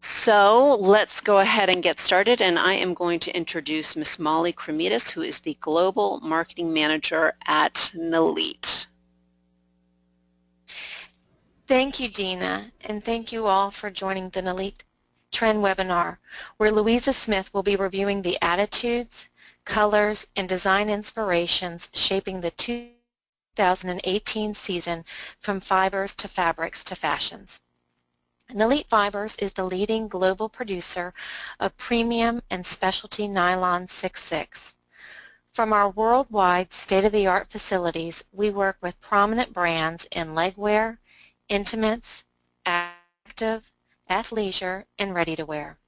So let's go ahead and get started, and I am going to introduce Miss Molly Kremidas, who is the Global Marketing Manager at Nilit. Thank you, Dina, and thank you all for joining the Nilit Trend webinar, where Louisa Smith will be reviewing the attitudes, colors, and design inspirations shaping the 2018 season from fibers to fabrics to fashions. Nilit Fibers is the leading global producer of premium and specialty nylon 6/6. From our worldwide state-of-the-art facilities, we work with prominent brands in legwear, intimates, active, athleisure, and ready-to-wear.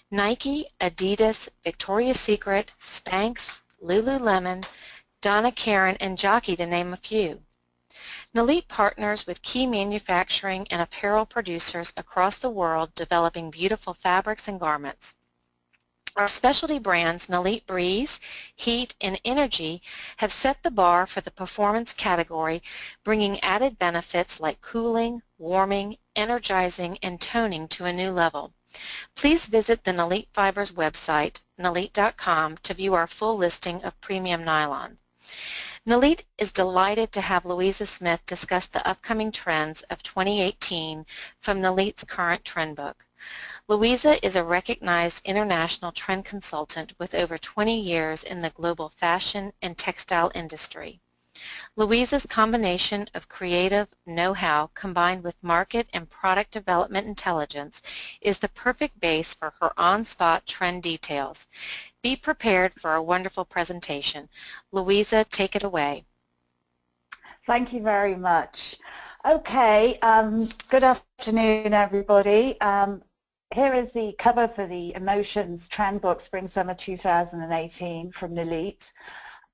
Nike, Adidas, Victoria's Secret, Spanx, Lululemon, Donna Karan, and Jockey, to name a few. Nilit partners with key manufacturing and apparel producers across the world developing beautiful fabrics and garments. Our specialty brands, Nilit Breeze, Heat, and Energy, have set the bar for the performance category, bringing added benefits like cooling, warming, energizing, and toning to a new level. Please visit the Nilit Fibers website, nilit.com, to view our full listing of premium nylon. Nilit is delighted to have Louisa Smith discuss the upcoming trends of 2018 from Nilit's current trend book. Louisa is a recognized international trend consultant with over 20 years in the global fashion and textile industry. Louisa's combination of creative know-how combined with market and product development intelligence is the perfect base for her on-spot trend details. Be prepared for a wonderful presentation. Louisa, take it away. Thank you very much. Okay, good afternoon, everybody. Here is the cover for the Emotions Trend Book Spring Summer 2018 from Nilit.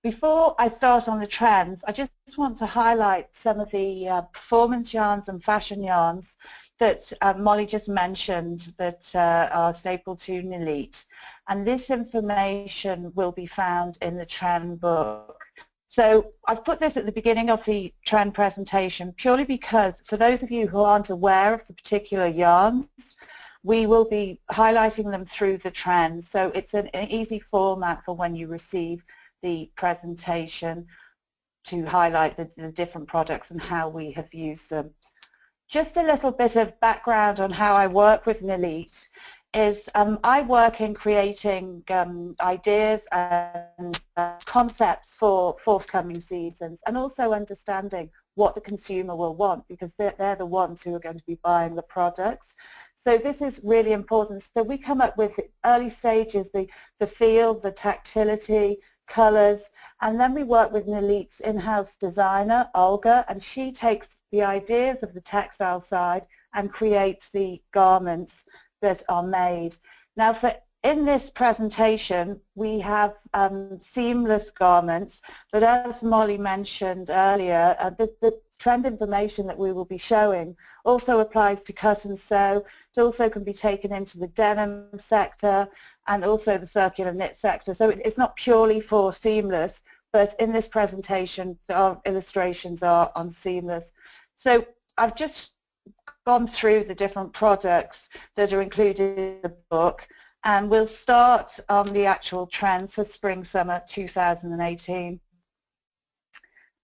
Before I start on the trends, I just want to highlight some of the performance yarns and fashion yarns that Molly just mentioned that are staple to Nilit. And this information will be found in the trend book. So I've put this at the beginning of the trend presentation purely because for those of you who aren't aware of the particular yarns, we will be highlighting them through the trends. So it's an easy format for when you receive the presentation to highlight the different products and how we have used them. Just a little bit of background on how I work with Nilit is I work in creating ideas and concepts for forthcoming seasons and also understanding what the consumer will want because they're the ones who are going to be buying the products. So this is really important. So we come up with early stages, the feel, the tactility, colors, and then we work with Nilit's in-house designer, Olga, and she takes the ideas of the textile side and creates the garments that are made. Now in this presentation we have seamless garments, but as Molly mentioned earlier, the trend information that we will be showing also applies to cut and sew. It also can be taken into the denim sector and also the circular knit sector. So it's not purely for seamless, but in this presentation our illustrations are on seamless. So I've just gone through the different products that are included in the book, and we'll start on the actual trends for Spring-Summer 2018.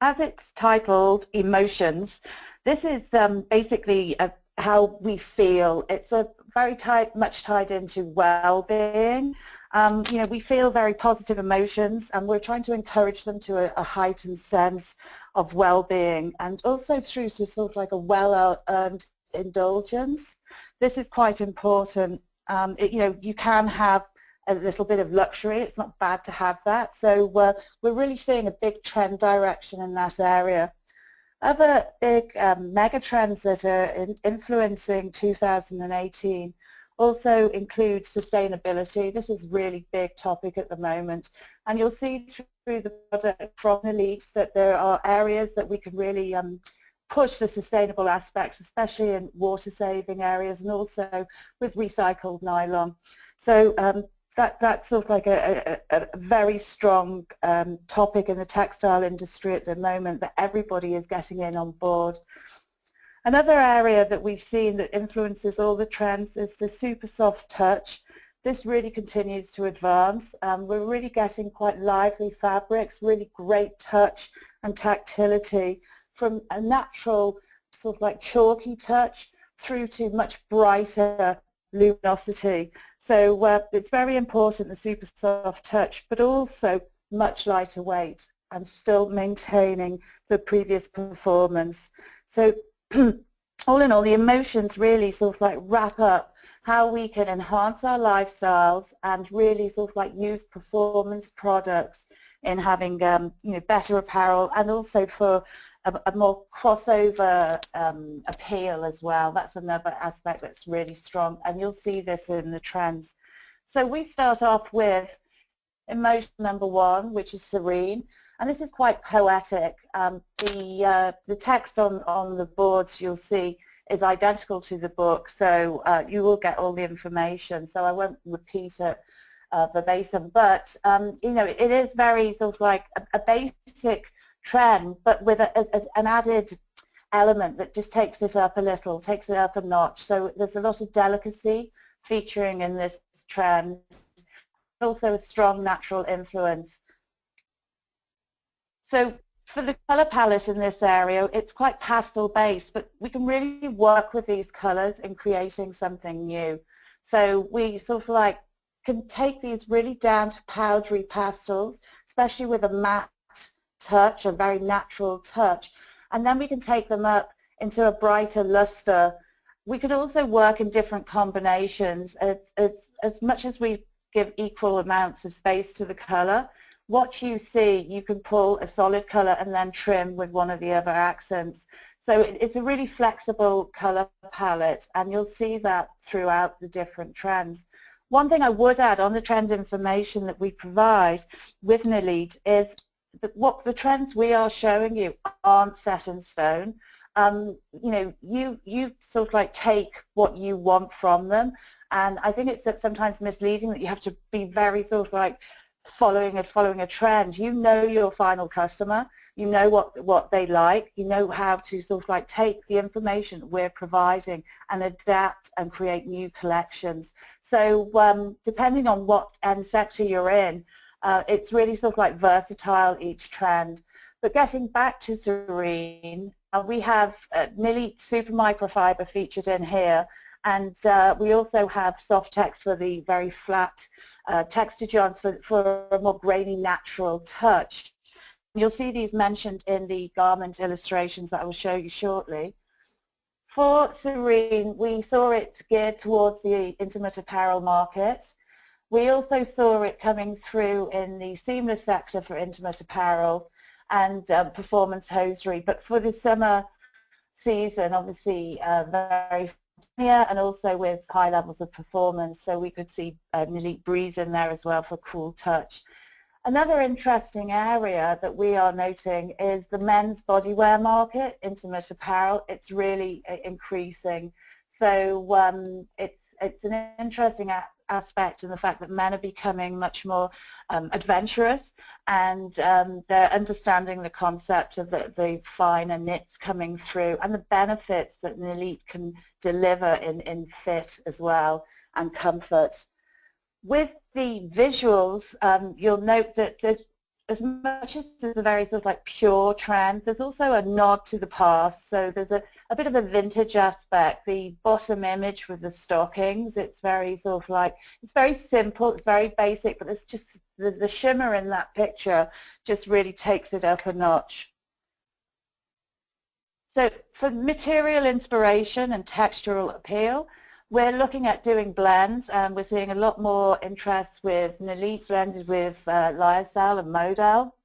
As it's titled, Emotions, this is basically how we feel. It's a very much tied into well-being. You know, we feel very positive emotions, and we're trying to encourage them to a heightened sense of well-being, and also through sort of like a well-earned indulgence. This is quite important. You know, you can have a little bit of luxury. It's not bad to have that. So we're really seeing a big trend direction in that area. Other big mega trends that are influencing 2018 also include sustainability. This is a really big topic at the moment, and you'll see through the product from Nilit that there are areas that we can really push the sustainable aspects, especially in water-saving areas and also with recycled nylon. So that's sort of like a very strong topic in the textile industry at the moment that everybody is getting in on board. Another area that we've seen that influences all the trends is the super soft touch. This really continues to advance. We're really getting quite lively fabrics, really great touch and tactility, from a natural sort of like chalky touch through to much brighter luminosity. So it's very important, the super soft touch, but also much lighter weight and still maintaining the previous performance. So all in all, the emotions really sort of like wrap up how we can enhance our lifestyles and really sort of like use performance products in having better apparel, and also for a more crossover appeal as well. That's another aspect that's really strong, and you'll see this in the trends. So we start off with emotion number one, which is serene, and this is quite poetic. The text on the boards you'll see is identical to the book, so you will get all the information, so I won't repeat it verbatim, but it is very sort of like a basic trend, but with an added element that just takes it up a little, takes it up a notch. So there's a lot of delicacy featuring in this trend, also a strong natural influence. So for the color palette in this area, it's quite pastel based, but we can really work with these colors in creating something new. So we sort of like can take these really down to powdery pastels, especially with a matte touch, a very natural touch, and then we can take them up into a brighter luster. We could also work in different combinations. As much as we give equal amounts of space to the color, what you see, you can pull a solid color and then trim with one of the other accents. So it's a really flexible color palette, and you'll see that throughout the different trends. One thing I would add on the trend information that we provide with Nilit is that what the trends we are showing you aren't set in stone. You sort of like take what you want from them, and I think it's sometimes misleading that you have to be very sort of like following a trend. You know your final customer, you know what they like, you know how to sort of like take the information we're providing and adapt and create new collections. So depending on what end sector you're in, it's really sort of like versatile, each trend. But getting back to serene, we have Nilit super microfiber featured in here, and we also have soft text for the very flat texture joints for a more grainy, natural touch. You'll see these mentioned in the garment illustrations that I will show you shortly. For serene, we saw it geared towards the intimate apparel market. We also saw it coming through in the seamless sector for intimate apparel and performance hosiery. But for the summer season, obviously very familiar, and also with high levels of performance. So we could see Nilit Breeze in there as well for cool touch. Another interesting area that we are noting is the men's bodywear market, intimate apparel. It's really increasing. So it's an interesting aspect in the fact that men are becoming much more adventurous, and they're understanding the concept of the finer knits coming through and the benefits that Nilit can deliver in fit as well and comfort. With the visuals, you'll note that as much as it's a very sort of like pure trend, there's also a nod to the past. So there's a bit of a vintage aspect. The bottom image with the stockings, it's very sort of like, it's very simple, it's very basic, but there's the shimmer in that picture just really takes it up a notch. So for material inspiration and textural appeal, we're looking at doing blends, and we're seeing a lot more interest with Nilit blended with lyocell and modal.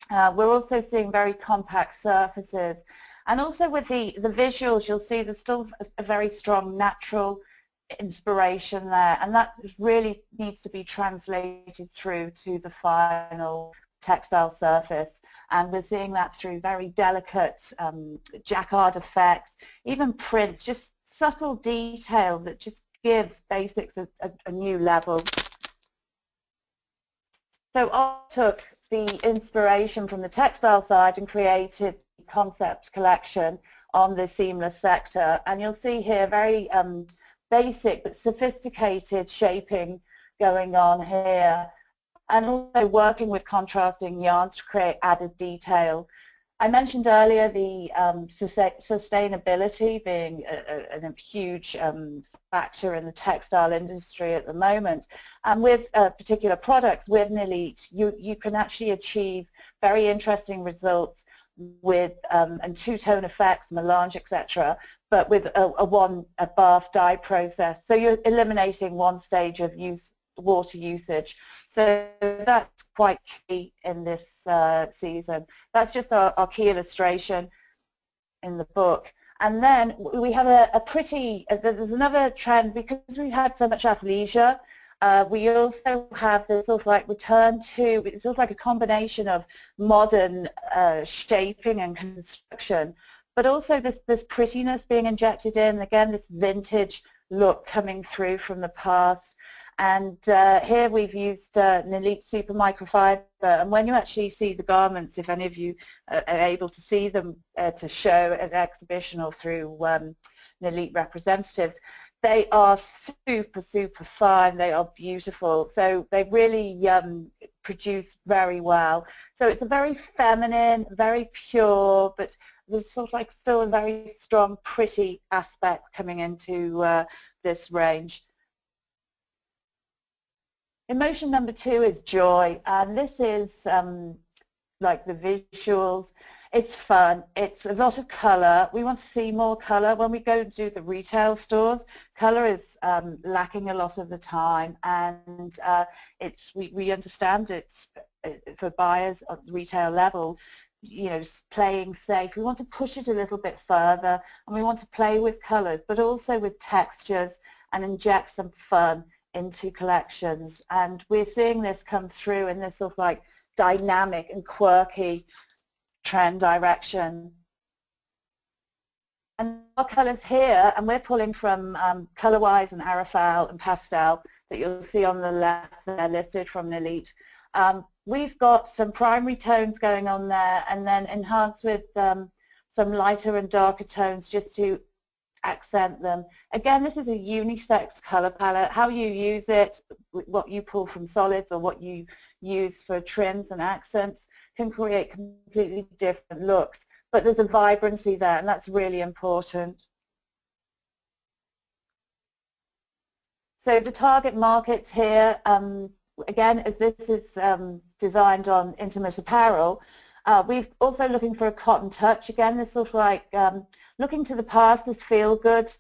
We're also seeing very compact surfaces, and also with the visuals, you'll see there's still a very strong natural inspiration there, and that really needs to be translated through to the final textile surface. And we're seeing that through very delicate jacquard effects, even prints, just subtle detail that just gives basics a new level. So I took the inspiration from the textile side and created the concept collection on the seamless sector. And you'll see here very basic but sophisticated shaping going on here, and also working with contrasting yarns to create added detail. I mentioned earlier the sustainability being a huge factor in the textile industry at the moment. And with particular products, with Nilit, you can actually achieve very interesting results with and two-tone effects, melange, etc., but with a bath dye process. So you're eliminating one stage of water usage. So that's quite key in this season. That's just our key illustration in the book. And then we have a pretty, there's another trend, because we've had so much athleisure. We also have this sort of like return to, it's sort of like a combination of modern shaping and construction, but also this prettiness being injected in, again, this vintage look coming through from the past. And here we've used Nilit Super Microfiber, and when you actually see the garments, if any of you are able to see them to show at an exhibition or through Nilit representatives, they are super, super fine. They are beautiful. So they really produce very well. So it's a very feminine, very pure, but there's sort of like still a very strong, pretty aspect coming into this range. Emotion number 2 is joy, and this is like the visuals. It's fun, it's a lot of colour. We want to see more colour. When we go to the retail stores, colour is lacking a lot of the time, and we understand it's for buyers at retail level, you know, playing safe. We want to push it a little bit further, and we want to play with colours, but also with textures, and inject some fun into collections. And we're seeing this come through in this sort of like dynamic and quirky trend direction. And our colours here, and we're pulling from Colorwise and Arafal and Pastel that you'll see on the left, they're listed from Nilit. We've got some primary tones going on there, and then enhanced with some lighter and darker tones just to accent them. Again, this is a unisex color palette. How you use it, what you pull from solids or what you use for trims and accents can create completely different looks, but there's a vibrancy there, and that's really important. So the target markets here, again, as this is designed on intimate apparel, we're also looking for a cotton touch. Again, this sort of like looking to the past, this feel-good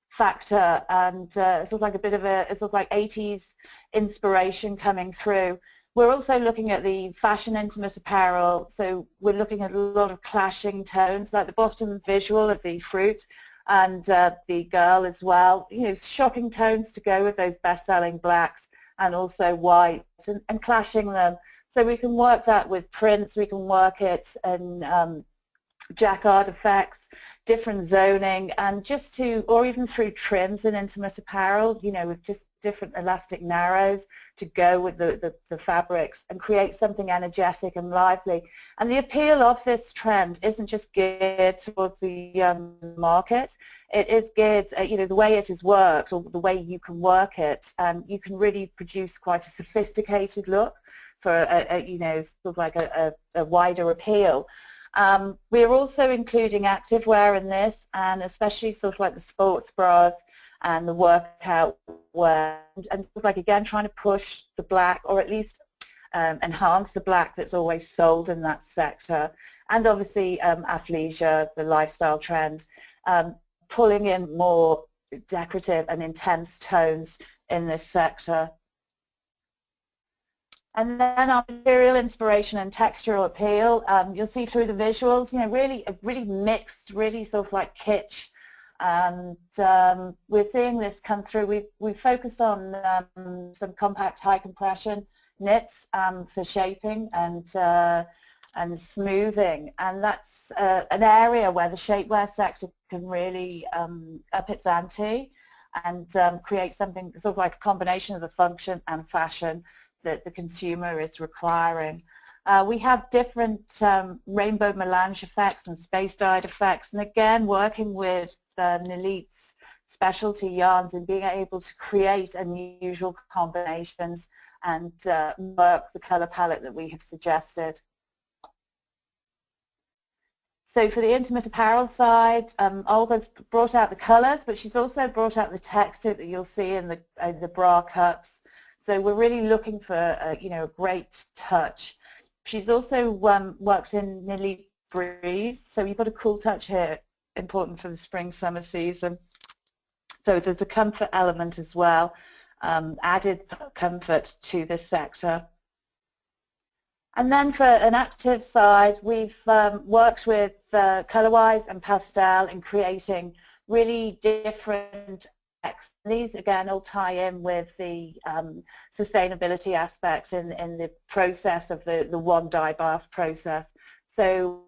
factor, and sort of like a bit of a sort of like 80s inspiration coming through. We're also looking at the fashion intimate apparel, so we're looking at a lot of clashing tones, like the bottom visual of the fruit and the girl as well. You know, shocking tones to go with those best-selling blacks and also whites, and clashing them. So we can work that with prints, we can work it in jacquard effects, different zoning, and just to, or even through trims in intimate apparel, you know, with just different elastic narrows to go with the fabrics and create something energetic and lively. And the appeal of this trend isn't just geared towards the market, it is geared, you know, the way it is worked or the way you can work it, you can really produce quite a sophisticated look for you know, sort of like a wider appeal. We're also including activewear in this, and especially sort of like the sports bras and the workout wear, and sort of like again trying to push the black, or at least enhance the black that's always sold in that sector. And obviously athleisure, the lifestyle trend, pulling in more decorative and intense tones in this sector. And then our material inspiration and textural appeal, you'll see through the visuals, you know, really mixed, really sort of like kitsch. And we're seeing this come through. We've focused on some compact high compression knits for shaping and smoothing, and that's an area where the shapewear sector can really up its ante and create something sort of like a combination of the function and fashion that the consumer is requiring. We have different rainbow melange effects and space dyed effects, and again working with Nilit's specialty yarns and being able to create unusual combinations and work the color palette that we have suggested. So for the intimate apparel side, Olga's brought out the colors, but she's also brought out the texture that you'll see in the bra cups. So we're really looking for a great touch. She's also worked in Nilit Breeze, so you've got a cool touch here, important for the spring-summer season. So there's a comfort element as well, added comfort to this sector. And then for an active side, we've worked with Colorwise and Pastel in creating really different effects. These again all tie in with the sustainability aspects in the process of the one dye bath process. So,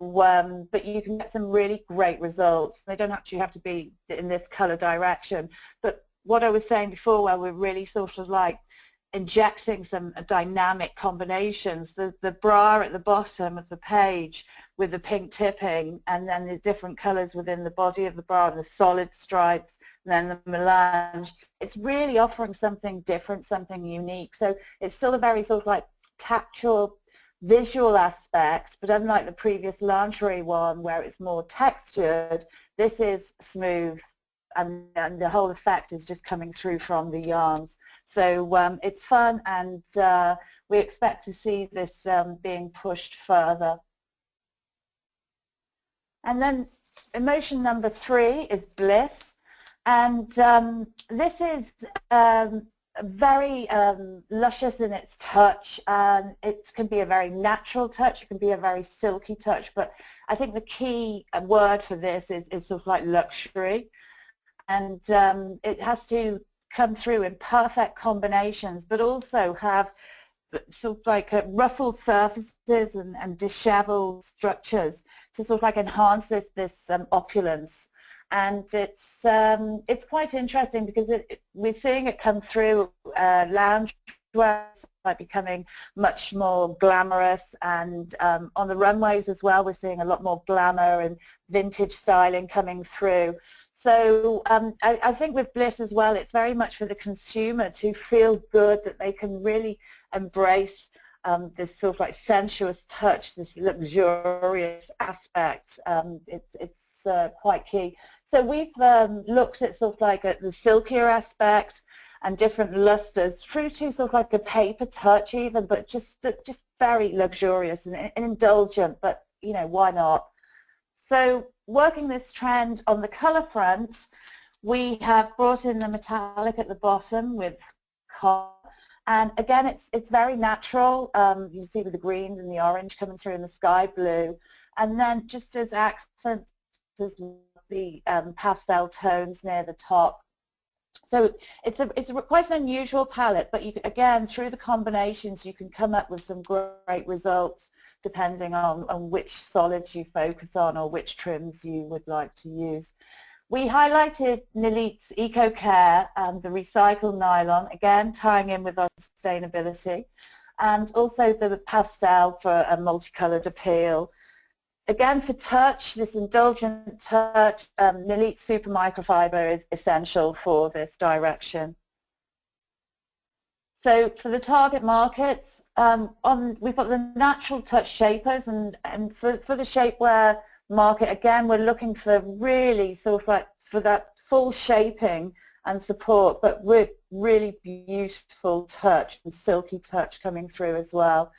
but you can get some really great results. They don't actually have to be in this color direction. But what I was saying before, where we're really sort of like injecting some dynamic combinations, the bra at the bottom of the page with the pink tipping, and then the different colors within the body of the bra and the solid stripes, and then the melange, it's really offering something different, something unique. So it's still a very sort of like tactile visual aspect, but unlike the previous lingerie one where it's more textured, this is smooth, and the whole effect is just coming through from the yarns. So it's fun, and we expect to see this being pushed further. And then emotion number 3 is bliss, and this is very luscious in its touch, and it can be a very natural touch, it can be a very silky touch, but I think the key word for this is sort of like luxury, and it has to come through in perfect combinations, but also have sort of like ruffled surfaces and disheveled structures to sort of like enhance this opulence. And it's quite interesting because we're seeing it come through loungewear, like becoming much more glamorous, and on the runways as well we're seeing a lot more glamour and vintage styling coming through. So I think with Bliss as well, it's very much for the consumer to feel good, that they can really embrace this sort of like sensuous touch, this luxurious aspect. It's quite key. So we've looked at sort of like at the silkier aspect and different lusters through to sort of like a paper touch even, but just very luxurious and indulgent, but you know, why not? So working this trend on the color front, we have brought in the metallic at the bottom with copper, and again it's very natural. You see with the greens and the orange coming through in the sky blue, and then just as accents as the pastel tones near the top. So it's quite an unusual palette, but you, again, through the combinations you can come up with some great results depending on which solids you focus on or which trims you would like to use. We highlighted Nilit's Eco Care and the recycled nylon, again tying in with our sustainability, and also the pastel for a multicolored appeal. Again, for touch, this indulgent touch, Nilit Super Microfiber is essential for this direction. So for the target markets, we've got the natural touch shapers, and for the shapewear market, again, we're looking for really sort of like for that full shaping and support, but with really beautiful touch and silky touch coming through as well.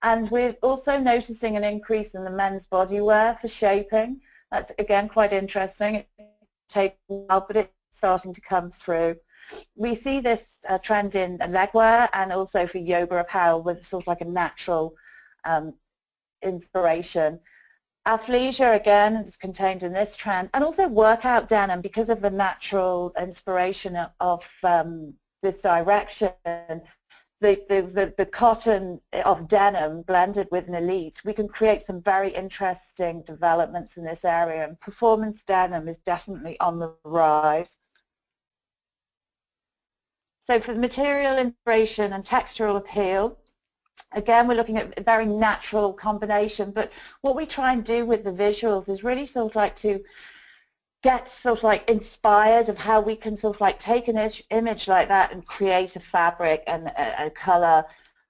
And we're also noticing an increase in the men's bodywear for shaping. That's again quite interesting. It takes a while, but it's starting to come through. We see this trend in legwear and also for yoga apparel with sort of like a natural inspiration. Athleisure again is contained in this trend, and also workout denim because of the natural inspiration of this direction. The cotton of denim blended with Nilit, we can create some very interesting developments in this area, and performance denim is definitely on the rise. So for the material inspiration and textural appeal, Again, we're looking at a very natural combination, but what we try and do with the visuals is really sort of like to get sort of like inspired of how we can sort of like take an image like that and create a fabric and a color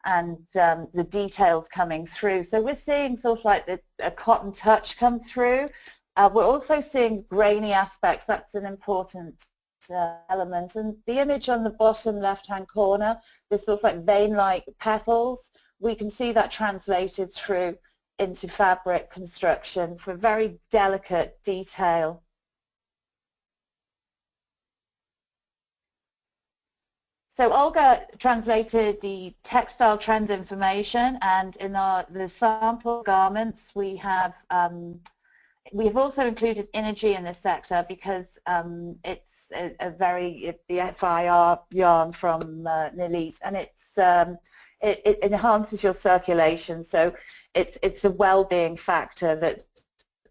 and the details coming through. So we're seeing sort of like a cotton touch come through. We're also seeing grainy aspects. That's an important element. And the image on the bottom left-hand corner, this sort of like vein-like petals, we can see that translated through into fabric construction for very delicate detail. So Olga translated the textile trend information, and in the sample garments we've also included energy in this sector because it's the FIR yarn from Nilit, and it enhances your circulation. So it's a well-being factor that's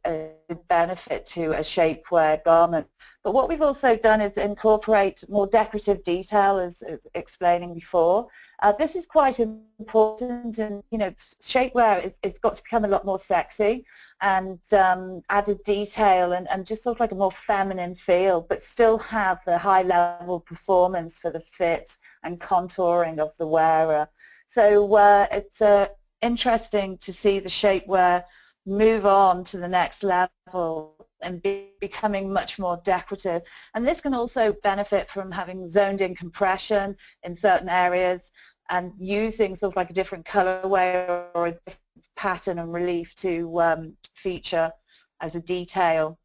a benefit to a shapewear garment. But what we've also done is incorporate more decorative detail, as explaining before. This is quite important, and shapewear it's got to become a lot more sexy and added detail and just sort of like a more feminine feel, but still have the high-level performance for the fit and contouring of the wearer. So it's interesting to see the shapewear move on to the next level and becoming much more decorative. And this can also benefit from having zoned-in compression in certain areas and using sort of like a different colorway or a different pattern and relief to feature as a detail.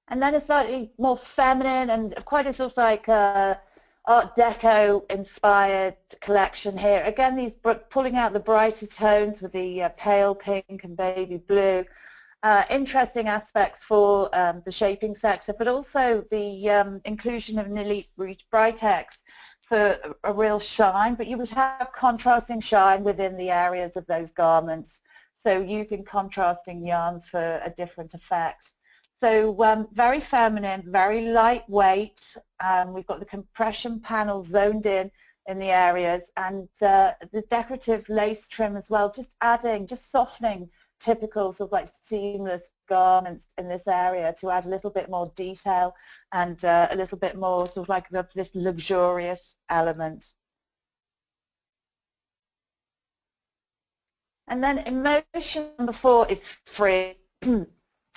And then a slightly more feminine and quite a sort of like Art Deco inspired collection here. Again, these pulling out the brighter tones with the pale pink and baby blue. Interesting aspects for the shaping sector, but also the inclusion of Nilit Britex for a real shine, but you would have contrasting shine within the areas of those garments. So using contrasting yarns for a different effect. So very feminine, very lightweight. We've got the compression panel zoned in the areas, and the decorative lace trim as well, just softening typical sort of like seamless garments in this area to add a little bit more detail and a little bit more sort of like this luxurious element. And then emotion number 4 is free.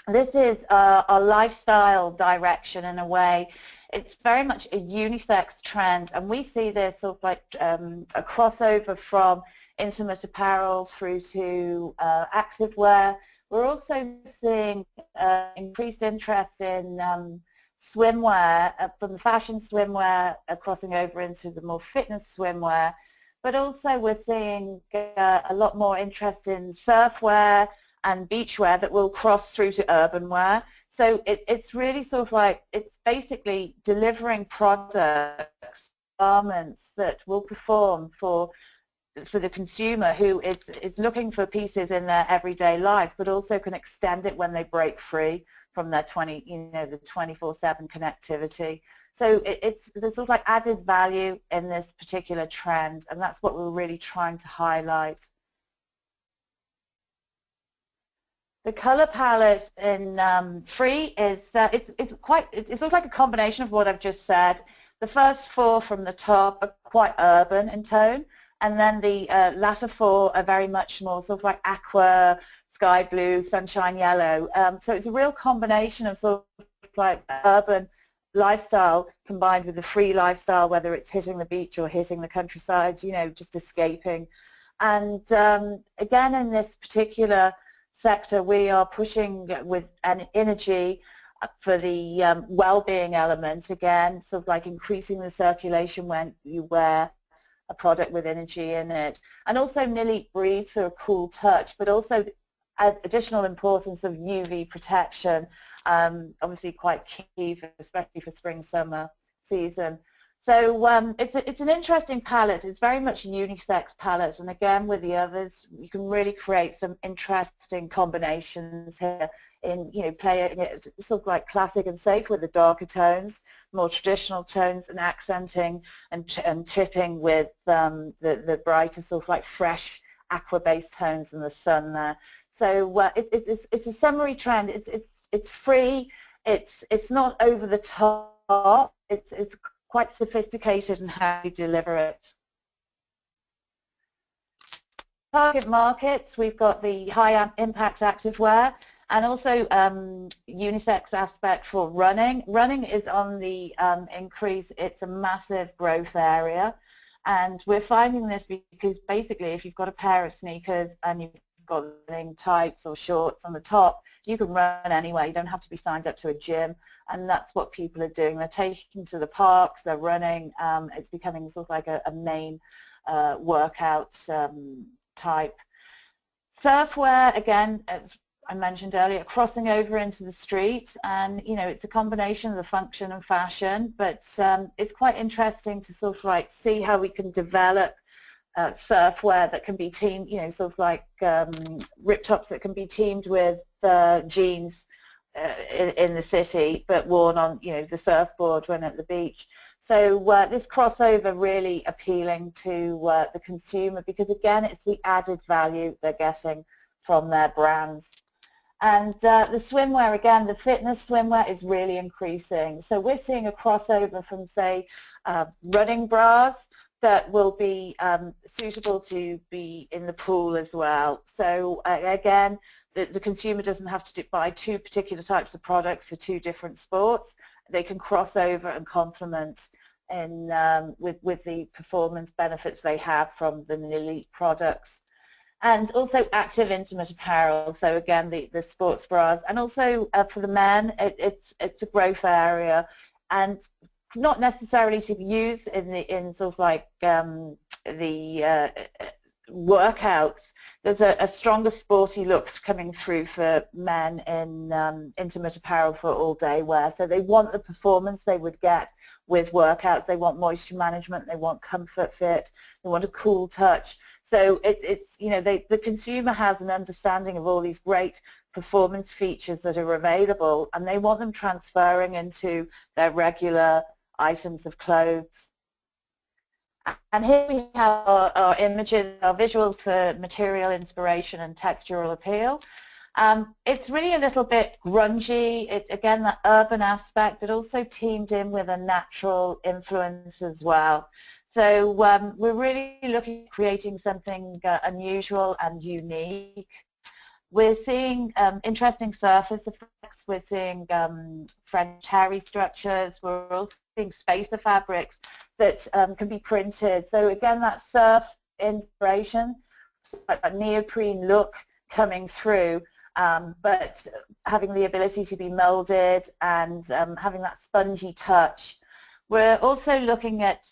This is our lifestyle direction in a way. It's very much a unisex trend, and we see this sort of like a crossover from intimate apparel through to activewear. We're also seeing increased interest in swimwear, from the fashion swimwear crossing over into the more fitness swimwear, but also we're seeing a lot more interest in surfwear and beachwear that will cross through to urban wear. So it's really sort of like, it's basically delivering products, garments that will perform for the consumer who is looking for pieces in their everyday life, but also can extend it when they break free from their the 24/7 connectivity. So there's sort of like added value in this particular trend, and that's what we're really trying to highlight. The color palette in free is it's sort of like a combination of what I've just said. The first 4 from the top are quite urban in tone, and then the latter 4 are very much more sort of like aqua, sky blue, sunshine yellow. So it's a real combination of sort of like urban lifestyle combined with the free lifestyle, whether it's hitting the beach or hitting the countryside, just escaping. And again, in this particular sector, we are pushing with an energy for the well-being element, again, sort of like increasing the circulation when you wear a product with energy in it. And also Nilit Breeze for a cool touch, but also additional importance of UV protection, obviously quite key, especially for spring-summer season. So it's an interesting palette. It's very much a unisex palette, and again with the others you can really create some interesting combinations here in, you know, playing it sort of like classic and safe with the darker tones, more traditional tones, and accenting and tipping with the brighter sort of like fresh aqua-based tones in the sun there. So it's a summery trend. It's free. It's not over the top. It's quite sophisticated in how you deliver it. Target markets, we've got the high impact activewear and also unisex aspect for running. Running is on the increase. It's a massive growth area, and we're finding this because basically if you've got a pair of sneakers and you've got running tights or shorts on the top, you can run anyway. You don't have to be signed up to a gym, and that's what people are doing. They're taking to the parks, they're running. It's becoming sort of like a main workout type. Surfwear, again, as I mentioned earlier, crossing over into the street, and you know, it's a combination of the function and fashion, but it's quite interesting to sort of like see how we can develop surfwear that can be teamed, you know, sort of like rip tops that can be teamed with jeans in the city, but worn on, you know, the surfboard when at the beach. So this crossover really appealing to the consumer, because again, it's the added value they're getting from their brands. And the swimwear, again, the fitness swimwear is really increasing. So we're seeing a crossover from, say, running bras that will be suitable to be in the pool as well. So again, the consumer doesn't have to buy two particular types of products for two different sports. They can cross over and complement in, with the performance benefits they have from the Nilit products. And also active intimate apparel, so again the sports bras, and also for the men it's a growth area, and not necessarily to be used in sort of like the workouts. There's a stronger sporty look coming through for men in intimate apparel for all day wear. So they want the performance they would get with workouts. They want moisture management. They want comfort fit. They want a cool touch. So it's you know, the consumer has an understanding of all these great performance features that are available, and they want them transferring into their regular items of clothes. And here we have our images, our visuals for material inspiration and textural appeal. It's really a little bit grungy, again that urban aspect, but also teamed in with a natural influence as well. So we're really looking at creating something unusual and unique. We're seeing interesting surface effects. We're seeing French terry structures. We're also seeing spacer fabrics that can be printed. So again, that surf inspiration, that neoprene look coming through, but having the ability to be molded and having that spongy touch. We're also looking at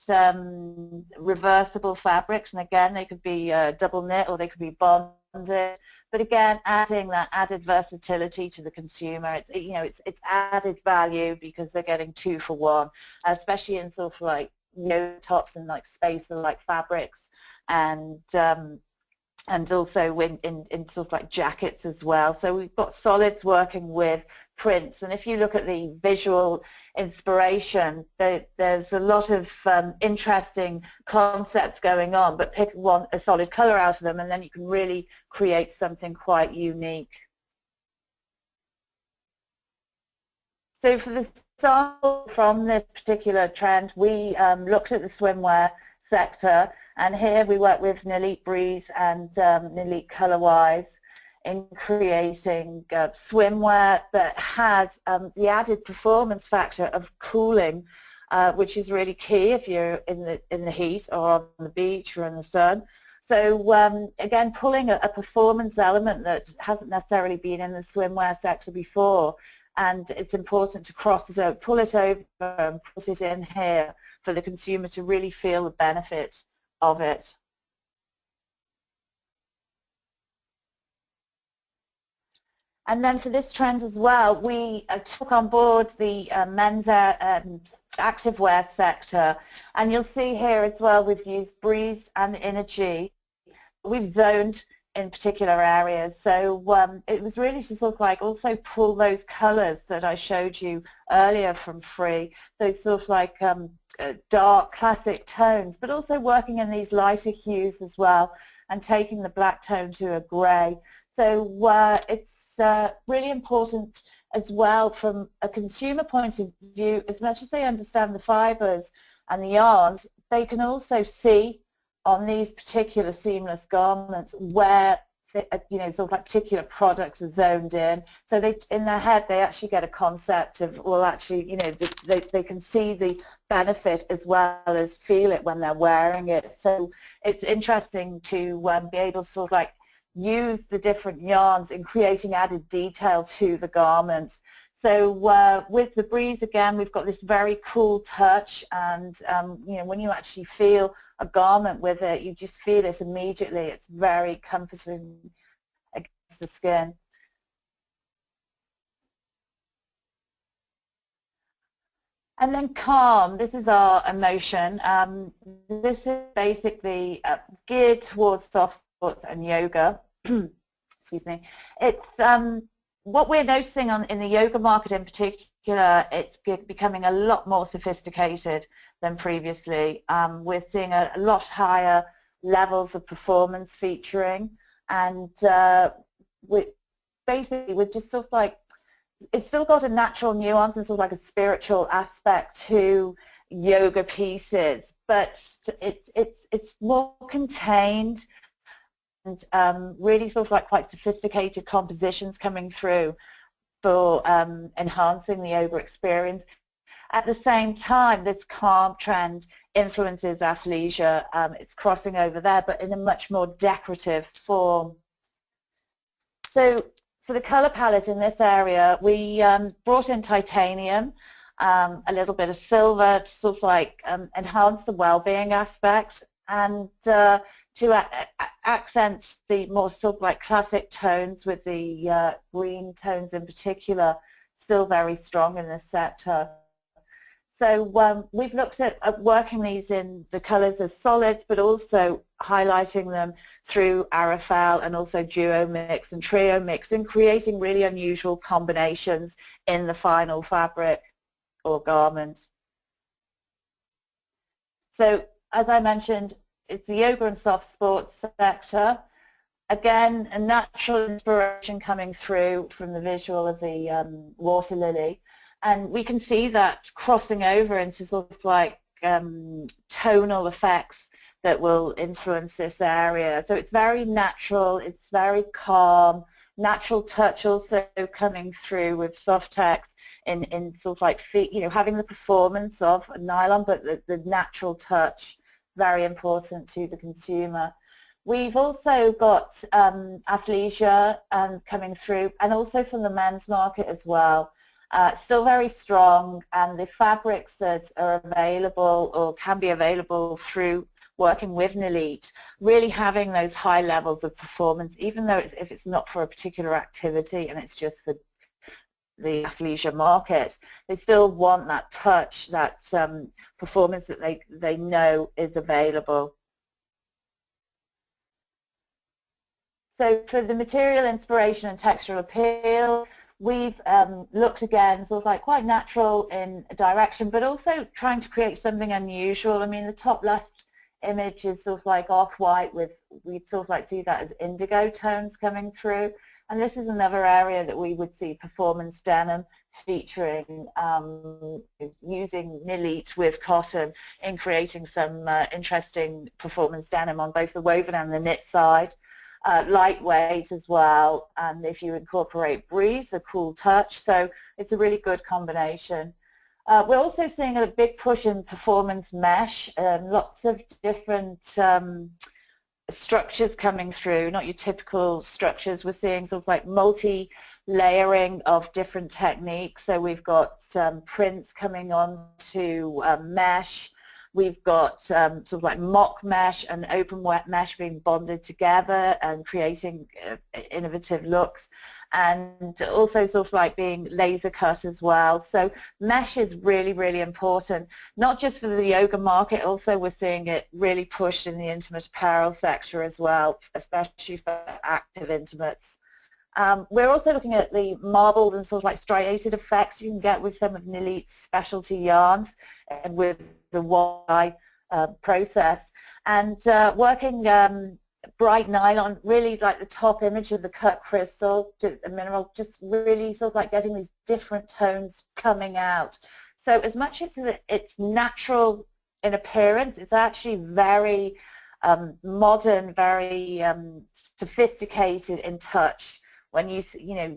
reversible fabrics, and again, they could be double knit or they could be bonded. But again, adding that added versatility to the consumer, it's, you know, it's added value because they're getting 2 for 1, especially in sort of like yoga tops and like spacer-like fabrics, and also in sort of like jackets as well. So we've got solids working with prints, and if you look at the visual inspiration, there's a lot of interesting concepts going on, but pick a solid color out of them and then you can really create something quite unique. So for the sample from this particular trend, we looked at the swimwear sector, and here we work with Nilit Breeze and Nilit Colorwise in creating swimwear that has the added performance factor of cooling, which is really key if you're in the heat or on the beach or in the sun. So again, pulling a performance element that hasn't necessarily been in the swimwear sector before, and it's important to cross it over, pull it over and put it in here for the consumer to really feel the benefit of it. And then for this trend as well, we took on board the men's activewear sector, and you'll see here as well we've used breeze and energy. We've zoned in particular areas, so it was really to sort of like also pull those colors that I showed you earlier from Free, those sort of like dark classic tones, but also working in these lighter hues as well and taking the black tone to a gray. So it's really important as well from a consumer point of view. As much as they understand the fibers and the yarns, they can also see on these particular seamless garments where sort of like particular products are zoned in. So they, in their head, they actually get a concept of, well, actually, they can see the benefit as well as feel it when they're wearing it. So it's interesting to be able to sort of like use the different yarns in creating added detail to the garment. So with the breeze, again, we've got this very cool touch, and when you actually feel a garment with it, you just feel it immediately. It's very comforting against the skin. And then calm, this is our emotion. This is basically geared towards soft sports and yoga. Excuse me. It's what we're noticing in the yoga market in particular, it's becoming a lot more sophisticated than previously. We're seeing a lot higher levels of performance featuring, and we're just sort of like, it's still got a natural nuance and sort of like a spiritual aspect to yoga pieces, but it's more contained, and really sort of like quite sophisticated compositions coming through for enhancing the yoga experience. At the same time, this calm trend influences athleisure. It's crossing over there, but in a much more decorative form. So for the color palette in this area, we brought in titanium, a little bit of silver to sort of like enhance the well-being aspect, and to accent the more sort of like classic tones with the green tones in particular, still very strong in this sector. So we've looked at working these in the colors as solids, but also highlighting them through Arafel and also duo mix and trio mix, and creating really unusual combinations in the final fabric or garment. So as I mentioned, it's the yoga and soft sports sector. Again, a natural inspiration coming through from the visual of the water lily. And we can see that crossing over into sort of like tonal effects that will influence this area. So it's very natural, it's very calm, natural touch also coming through with Softex in sort of like, having the performance of a nylon, but the natural touch, very important to the consumer. We've also got athleisure coming through, and also from the men's market as well. Still very strong, and the fabrics that are available or can be available through working with Nilit, really having those high levels of performance, even though if it's not for a particular activity and it's just for the athleisure market, they still want that touch, that performance that they know is available. So for the material inspiration and textural appeal, we've looked again sort of like quite natural in direction, but also trying to create something unusual. I mean, the top left image is sort of like off-white with, we'd sort of like see that as indigo tones coming through. And this is another area that we would see performance denim featuring, using Nilit with cotton in creating some interesting performance denim on both the woven and the knit side. Lightweight as well, and if you incorporate breeze, a cool touch, so it's a really good combination. We're also seeing a big push in performance mesh, lots of different structures coming through, not your typical structures. We're seeing sort of like multi-layering of different techniques, so we've got prints coming on to mesh. We've got sort of like mock mesh and open wet mesh being bonded together and creating innovative looks. and also sort of like being laser cut as well. So mesh is really, really important, not just for the yoga market, also we're seeing it really pushed in the intimate apparel sector as well, especially for active intimates. We're also looking at the marbled and sort of like striated effects you can get with some of Nilit's specialty yarns and with the Y process, and working bright nylon, really like the top image of the cut crystal, the mineral, just really sort of like getting these different tones coming out. So as much as it's natural in appearance, it's actually very modern, very sophisticated in touch. When you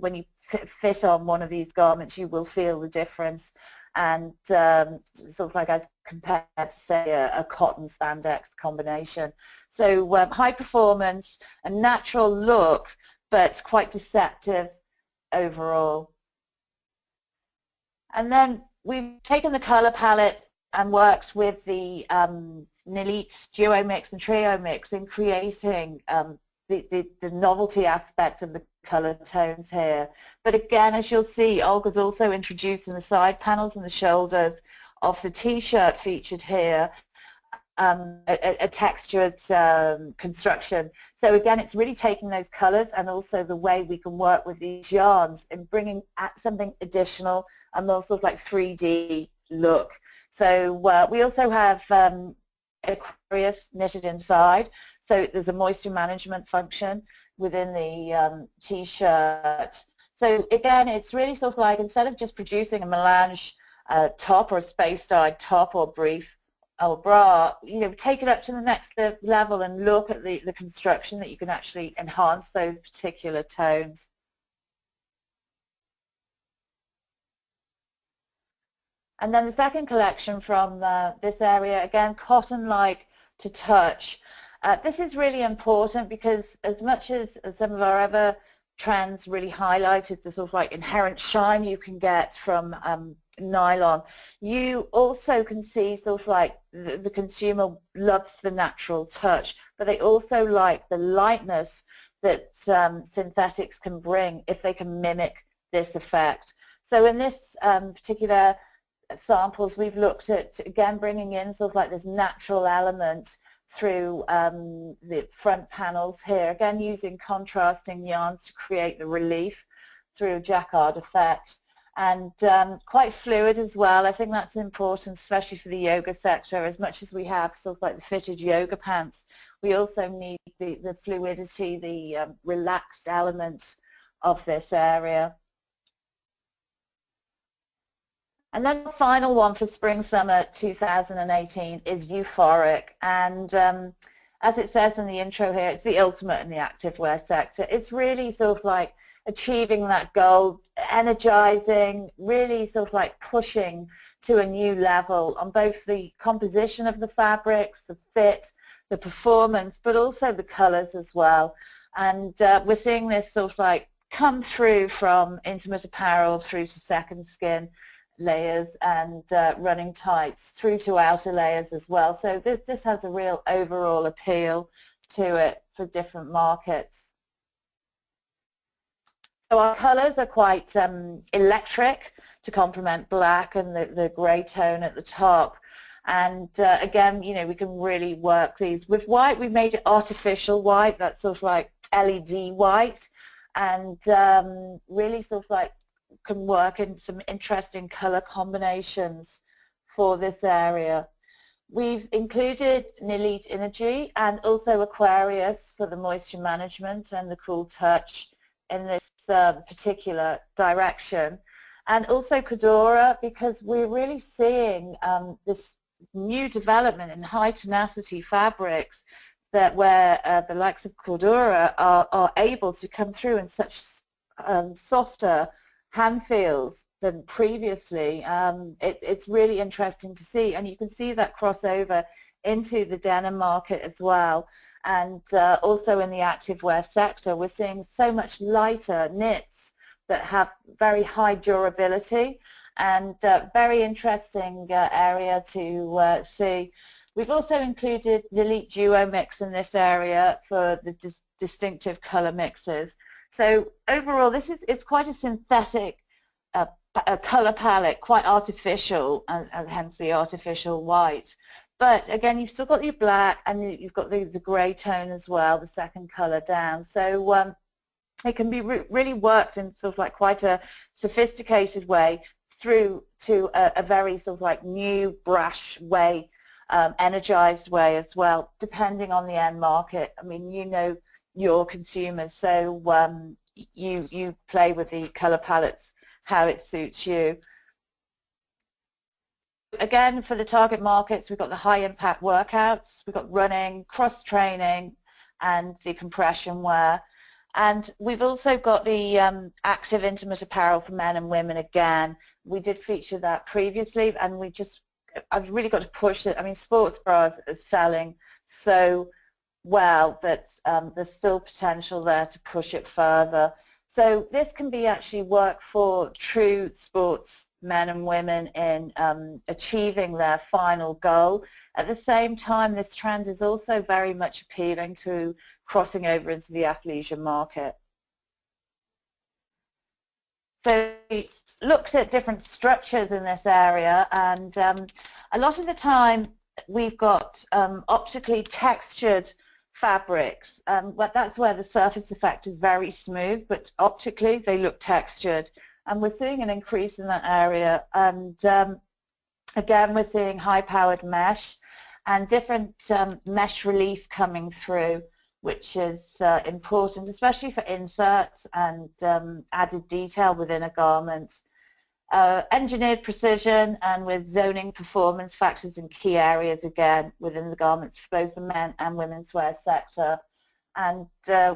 when you fit on one of these garments, you will feel the difference, and sort of like as compared to say a cotton spandex combination. So high performance, a natural look, but quite deceptive overall. And then we've taken the color palette and worked with the Nilit duo mix and trio mix in creating the novelty aspect of the color tones here. But again, as you'll see, Olga's also introduced in the side panels and the shoulders of the t-shirt featured here a textured construction. So again, it's really taking those colors and also the way we can work with these yarns and bringing something additional, a more sort of like 3D look. So we also have Aquarius knitted inside, so there's a moisture management function within the t-shirt. So again, it's really sort of like, instead of just producing a melange top or a space-dyed top or brief or bra, take it up to the next level and look at the construction that you can actually enhance those particular tones. And then the second collection from this area, again, cotton-like to touch. This is really important because as much as some of our other trends really highlighted the sort of like inherent shine you can get from nylon, you also can see sort of like the consumer loves the natural touch, but they also like the lightness that synthetics can bring if they can mimic this effect. So in this particular samples, we've looked at, again, bringing in sort of like this natural element through the front panels here, again using contrasting yarns to create the relief through a jacquard effect, and quite fluid as well. I think that's important, especially for the yoga sector. As much as we have sort of like the fitted yoga pants, we also need the fluidity, the relaxed element of this area. And then the final one for Spring-Summer 2018 is euphoric, and as it says in the intro here, it's the ultimate in the activewear sector. It's really sort of like achieving that goal, energizing, really sort of like pushing to a new level on both the composition of the fabrics, the fit, the performance, but also the colors as well. And we're seeing this sort of like come through from intimate apparel through to second skin layers and running tights through to outer layers as well. So this has a real overall appeal to it for different markets. So our colors are quite electric to complement black and the grey tone at the top. And again, we can really work these. With white, we've made it artificial white, that's sort of like LED white, and really sort of like can work in some interesting color combinations for this area. We've included Nilit Energy and also Aquarius for the moisture management and the cool touch in this particular direction, and also Cordura, because we're really seeing this new development in high tenacity fabrics that where the likes of Cordura are able to come through in such softer hand feels than previously. It's really interesting to see, and you can see that crossover into the denim market as well, and also in the activewear sector we're seeing so much lighter knits that have very high durability, and very interesting area to see. We've also included the Nilit Duo mix in this area for the distinctive color mixes. So overall, it's quite a synthetic a color palette, quite artificial, and hence the artificial white. But again, you've still got your black, and you've got the grey tone as well, the second color down. So it can be really worked in sort of like quite a sophisticated way through to a very sort of like new, brash way, energized way as well, depending on the end market. I mean, you know your consumers, so you play with the color palettes how it suits you. Again, for the target markets, we've got the high impact workouts, we've got running, cross training, and the compression wear. And we've also got the active intimate apparel for men and women again. We did feature that previously, and I've really got to push it. I mean, sports bras are selling so well that there's still potential there to push it further. So this can be actually work for true sports men and women in achieving their final goal. At the same time, this trend is also very much appealing to crossing over into the athleisure market. So we looked at different structures in this area, and a lot of the time we've got optically textured fabrics, but that's where the surface effect is very smooth, but optically they look textured, and we're seeing an increase in that area. And again, we're seeing high-powered mesh and different mesh relief coming through, which is important, especially for inserts and added detail within a garment. Engineered precision and with zoning performance factors in key areas again within the garments for both the men and women's wear sector. And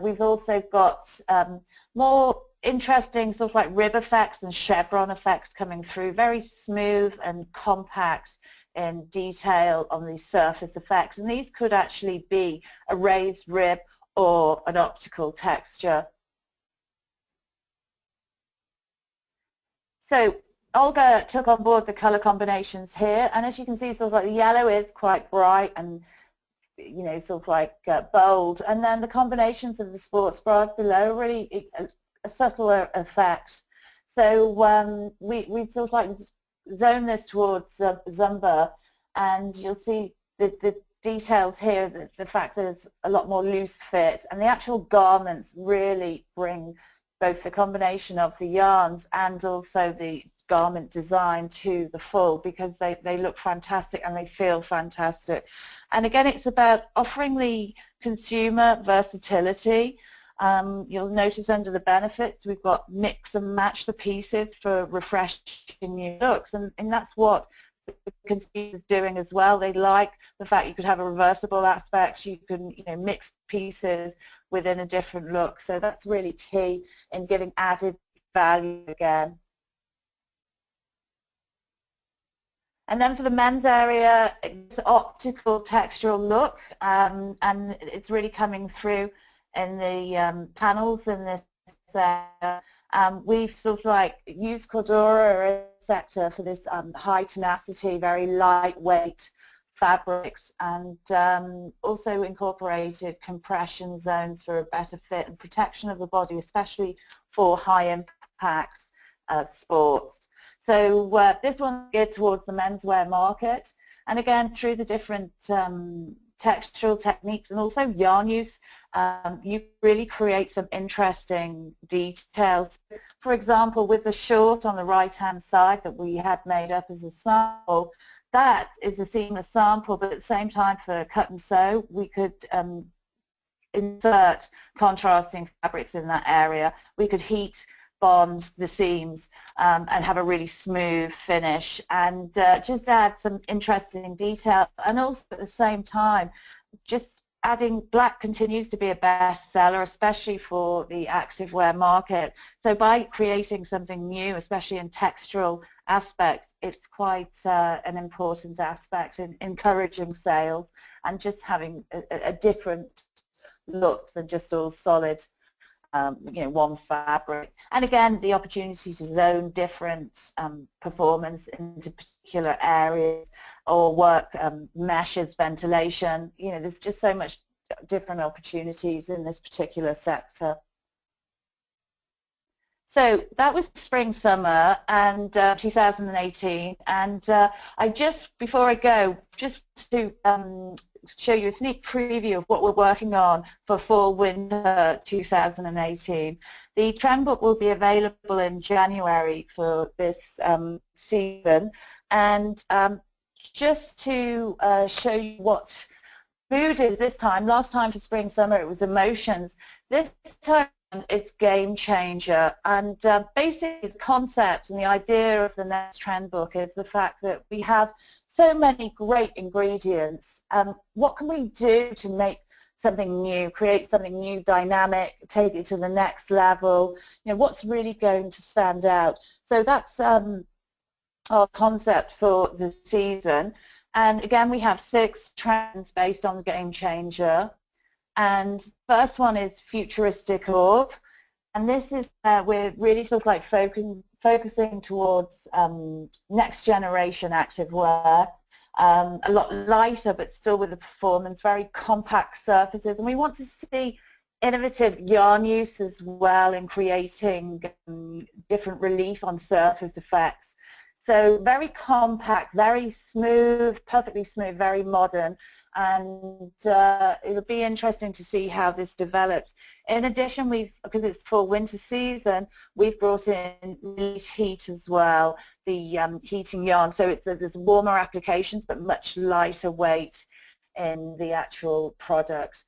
we've also got more interesting sort of like rib effects and chevron effects coming through, very smooth and compact in detail on these surface effects. And these could actually be a raised rib or an optical texture. So Olga took on board the color combinations here, and as you can see, sort of like the yellow is quite bright and, you know, sort of like bold, and then the combinations of the sports bras below really a subtle effect. So we sort of like zone this towards Zumba, and you'll see the details here, the fact that there's a lot more loose fit, and the actual garments really bring both the combination of the yarns and also the garment design to the full, because they look fantastic and they feel fantastic. And again, it's about offering the consumer versatility. You'll notice under the benefits we've got mix and match the pieces for refreshing new looks, and that's what the consumer's doing as well. They like the fact you could have a reversible aspect, you can, you know, mix pieces within a different look. So that's really key in giving added value again. And then for the men's area, it's optical textural look, and it's really coming through in the panels in this area. We've sort of like used Cordura sector for this high tenacity, very lightweight fabrics, and also incorporated compression zones for a better fit and protection of the body, especially for high impact sports. So this one's geared towards the menswear market, and again, through the different textural techniques and also yarn use, you really create some interesting details. For example, with the short on the right-hand side that we had made up as a sample, that is a seamless sample, but at the same time for cut and sew, we could insert contrasting fabrics in that area. We could heat bond the seams and have a really smooth finish, and just add some interesting detail. And also at the same time, just adding black continues to be a bestseller, especially for the activewear market. So by creating something new, especially in textural aspects, it's quite an important aspect in encouraging sales and just having a different look than just all solid you know, one fabric. And again, the opportunity to zone different performance into particular areas or work meshes, ventilation. You know, there's just so much different opportunities in this particular sector. So that was spring summer and 2018, and I just, before I go, just to show you a sneak preview of what we're working on for fall winter 2018. The trend book will be available in January for this season, and just to show you what mood is this time. Last time for spring summer it was emotions. This time it's game changer, and basically the concept and the idea of the next trend book is the fact that we have so many great ingredients. What can we do to make something new, create something new, dynamic, take it to the next level? You know, what's really going to stand out? So that's our concept for the season. And again, we have 6 trends based on the game changer. And first one is futuristic orb. And this is we're really sort of like focusing towards next generation activewear. A lot lighter, but still with the performance, very compact surfaces. And we want to see innovative yarn use as well in creating different relief on surface effects. So very compact, very smooth, perfectly smooth, very modern, and it'll be interesting to see how this develops. In addition, because it's for winter season, we've brought in release heat as well, the heating yarn. So there's warmer applications, but much lighter weight in the actual product.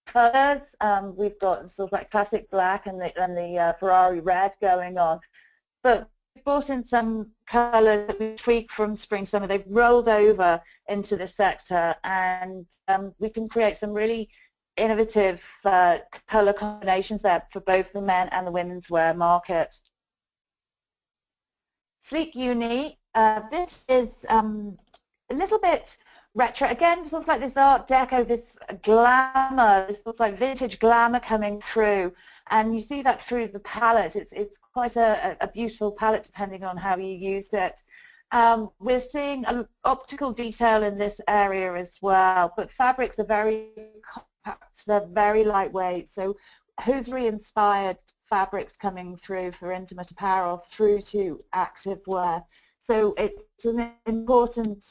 Colors, we've got sort of like classic black and the Ferrari red going on, but we've brought in some colours that we tweak from spring summer. They've rolled over into the sector, and we can create some really innovative colour combinations there for both the men and the women's wear market. Sleek Uni, this is a little bit retro, again, sort of like this Art Deco, this glamour, this sort of like vintage glamour coming through, and you see that through the palette. It's quite a beautiful palette depending on how you used it. We're seeing an optical detail in this area as well, but fabrics are very compact, they're very lightweight, so hosiery-inspired fabrics coming through for intimate apparel through to activewear. So it's an important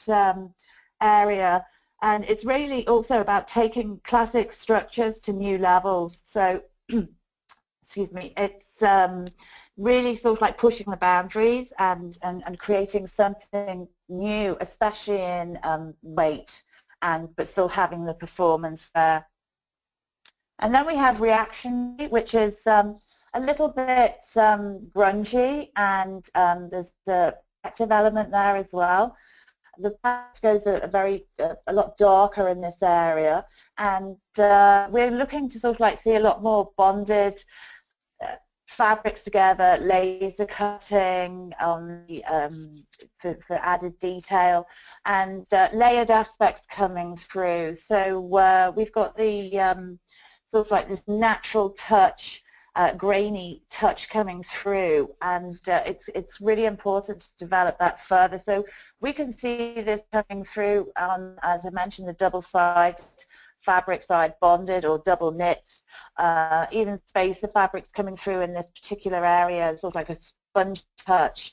area, and it's really also about taking classic structures to new levels. So excuse me, it's really sort of like pushing the boundaries and creating something new, especially in weight, but still having the performance there. And then we have Reaction, which is a little bit grungy, and there's the active element there as well. The palette goes a lot darker in this area, and we're looking to sort of like see a lot more bonded fabrics together, laser cutting on for added detail, and layered aspects coming through. So we've got the sort of like this natural touch, grainy touch coming through, and it's really important to develop that further. So we can see this coming through on, as I mentioned, the double-sided fabric side, bonded or double knits, even spacer fabrics coming through in this particular area, sort of like a sponge touch,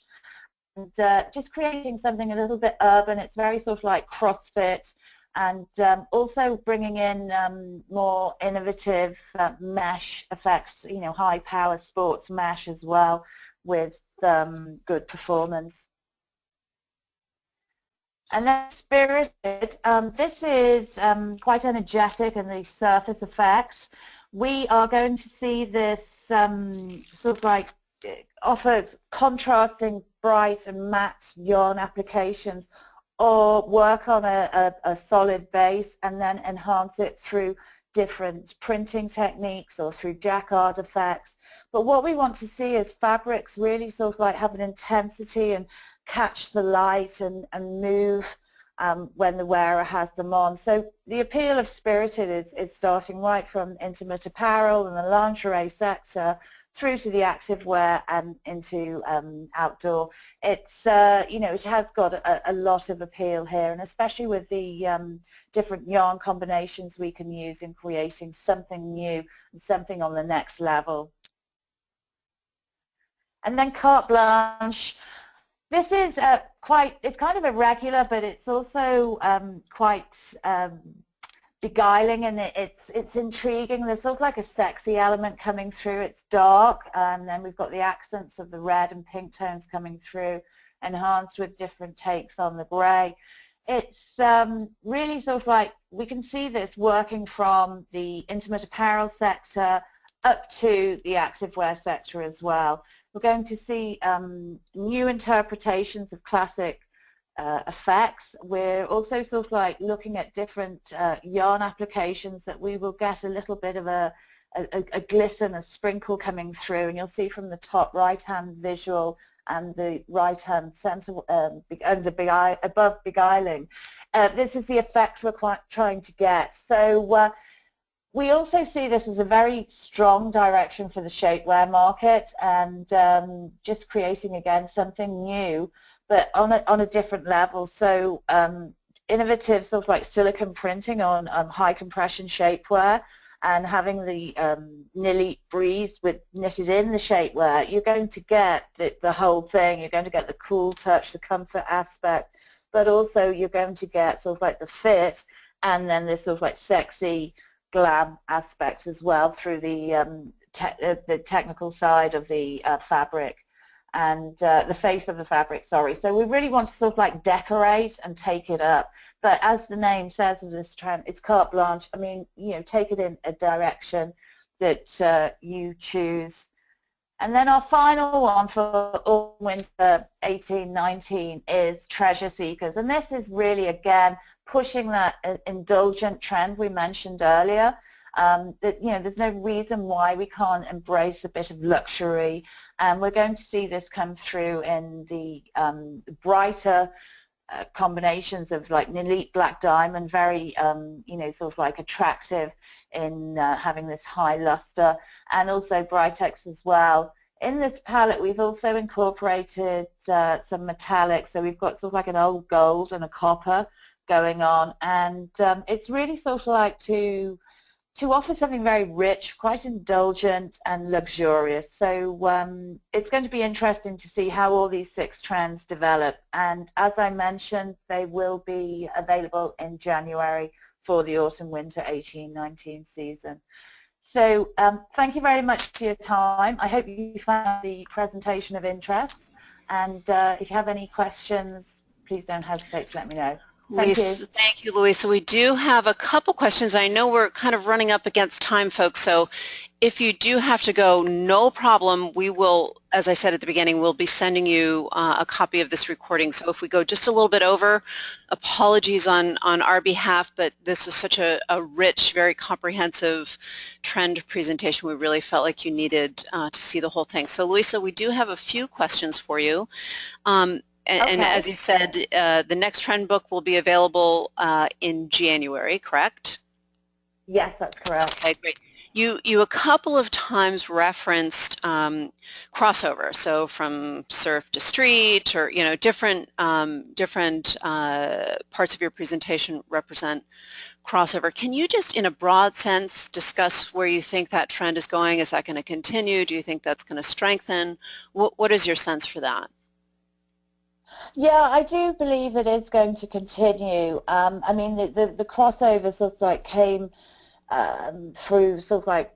and just creating something a little bit urban. It's very sort of like CrossFit, and also bringing in more innovative mesh effects, you know, high power sports mesh as well, with good performance. And then Spirited, this is quite energetic in the surface effects. We are going to see this sort of like offers contrasting bright and matte yarn applications, or work on a solid base and then enhance it through different printing techniques or through jacquard effects. But what we want to see is fabrics really sort of like have an intensity and catch the light and move when the wearer has them on. So the appeal of Spirited is starting right from intimate apparel and the lingerie sector through to the activewear and into outdoor. It's you know, it has got a lot of appeal here, and especially with the different yarn combinations we can use in creating something new and something on the next level. And then carte blanche. This is it's kind of irregular, but it's also quite beguiling, and it's intriguing. There's sort of like a sexy element coming through. It's dark, and then we've got the accents of the red and pink tones coming through, enhanced with different takes on the grey. It's really sort of like, we can see this working from the intimate apparel sector up to the activewear sector as well. We're going to see new interpretations of classic effects. We're also sort of like looking at different yarn applications that we will get a little bit of a glisten, a sprinkle coming through, and you'll see from the top right-hand visual and the right-hand center above beguiling. This is the effect we're trying to get. So we also see this as a very strong direction for the shapewear market, and just creating again something new, but on a different level. So innovative sort of like silicone printing on high compression shapewear, and having the Nilit breeze with knitted in the shapewear, you're going to get the whole thing. You're going to get the cool touch, the comfort aspect, but also you're going to get sort of like the fit, and then this sort of like sexy glam aspect as well through the technical side of the fabric and the face of the fabric, sorry. So we really want to sort of like decorate and take it up. But as the name says of this trend, it's carte blanche. I mean, you know, take it in a direction that you choose. And then our final one for Autumn/Winter 18-19 is Treasure Seekers. And this is really, again, pushing that indulgent trend we mentioned earlier. That, you know, there's no reason why we can't embrace a bit of luxury, and we're going to see this come through in the brighter combinations of like Nilit Black Diamond, very you know, sort of like attractive in having this high luster, and also Britex as well. In this palette we've also incorporated some metallics, so we've got sort of like an old gold and a copper going on, and it's really sort of like to offer something very rich, quite indulgent and luxurious. So it's going to be interesting to see how all these 6 trends develop, and as I mentioned, they will be available in January for the Autumn/Winter 18-19 season. So thank you very much for your time. I hope you found the presentation of interest, and if you have any questions, please don't hesitate to let me know. Thank you, Louisa. We do have a couple questions. I know we're kind of running up against time, folks, so if you do have to go, no problem. We will, as I said at the beginning, we'll be sending you a copy of this recording. So if we go just a little bit over, apologies on our behalf, but this was such a rich, very comprehensive trend presentation. We really felt like you needed to see the whole thing. So Louisa, we do have a few questions for you. And as you said, the next trend book will be available in January, correct? Yes, that's correct. Okay, great. You a couple of times referenced crossover, so from surf to street, or you know, different parts of your presentation represent crossover. Can you just, in a broad sense, discuss where you think that trend is going? Is that going to continue? Do you think that's going to strengthen? What is your sense for that? Yeah, I do believe it is going to continue. I mean, the crossover sort of like came through sort of like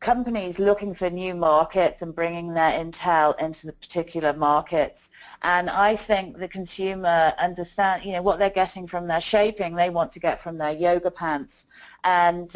companies looking for new markets and bringing their intel into the particular markets. And I think the consumer understand, you know, what they're getting from their shaping, they want to get from their yoga pants. And